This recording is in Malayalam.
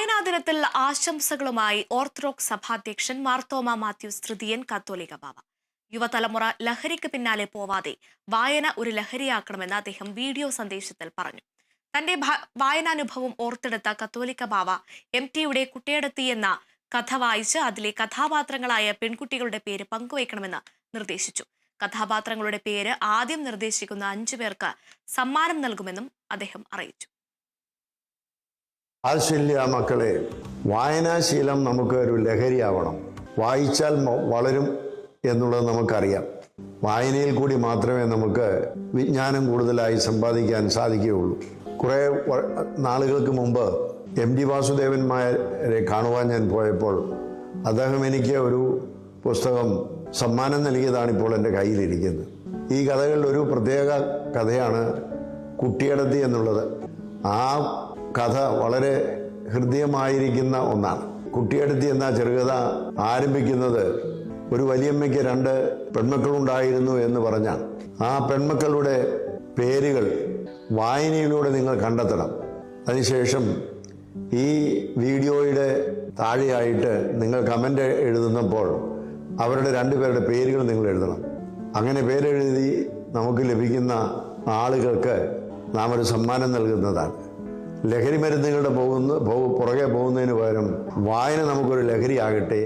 വായനാ ദിനത്തിൽ ആശംസകളുമായി ഓർത്തഡോക്സ് സഭാധ്യക്ഷൻ മാർത്തോമ മാത്യൂസ് തൃതീയൻ കത്തോലിക്ക ബാവ. യുവതലമുറ ലഹരിക്ക് പിന്നാലെ പോവാതെ വായന ഒരു ലഹരിയാക്കണമെന്ന് അദ്ദേഹം വീഡിയോ സന്ദേശത്തിൽ പറഞ്ഞു. തന്റെ വായനാനുഭവം ഓർത്തെടുത്ത കത്തോലിക്ക ബാവ MTയുടെ കുട്ടിയടത്തി എന്ന കഥ വായിച്ച് അതിലെ കഥാപാത്രങ്ങളായ പെൺകുട്ടികളുടെ പേര് പങ്കുവയ്ക്കണമെന്ന് നിർദ്ദേശിച്ചു. കഥാപാത്രങ്ങളുടെ പേര് ആദ്യം നിർദ്ദേശിക്കുന്ന 5 പേർക്ക് സമ്മാനം നൽകുമെന്നും അദ്ദേഹം അറിയിച്ചു. ആശില്ല മക്കളെ, വായനാശീലം നമുക്ക് ഒരു ലഹരിയാവണം. വായിച്ചാൽ വളരും എന്നുള്ളത് നമുക്കറിയാം. വായനയിൽ കൂടി മാത്രമേ നമുക്ക് വിജ്ഞാനം കൂടുതലായി സമ്പാദിക്കാൻ സാധിക്കുകയുള്ളൂ. കുറേ നാളുകൾക്ക് മുമ്പ് MD വാസുദേവന്മാരെ കാണുവാൻ ഞാൻ പോയപ്പോൾ അദ്ദേഹം എനിക്ക് ഒരു പുസ്തകം സമ്മാനം നൽകിയതാണ് ഇപ്പോൾ എൻ്റെ കയ്യിലിരിക്കുന്നത്. ഈ കഥകളിൽ ഒരു പ്രത്യേക കഥയാണ് കുട്ടിയടത്തി എന്നുള്ളത്. ആ കഥ വളരെ ഹൃദ്യമായിരിക്കുന്ന ഒന്നാണ്. കുട്ടിയടത്തി എന്ന ചെറുകഥ ആരംഭിക്കുന്നത് ഒരു വലിയമ്മയ്ക്ക് 2 പെൺമക്കളുണ്ടായിരുന്നു എന്ന് പറഞ്ഞാണ്. ആ പെൺമക്കളുടെ പേരുകൾ വായനയിലൂടെ നിങ്ങൾ കണ്ടെത്തണം. അതിനുശേഷം ഈ വീഡിയോയുടെ താഴെയായിട്ട് നിങ്ങൾ കമൻ്റ് എഴുതുന്നപ്പോൾ അവരുടെ 2 പേരുടെ പേരുകൾ നിങ്ങൾ എഴുതണം. അങ്ങനെ പേരെഴുതി നമുക്ക് ലഭിക്കുന്ന ആളുകൾക്ക് നാം ഒരു സമ്മാനം നൽകുന്നതാണ്. ലഹരി മരുന്നുകളുടെ പുറകെ പോകുന്നതിന് പകരം വായന നമുക്കൊരു ലഹരിയാകട്ടെ.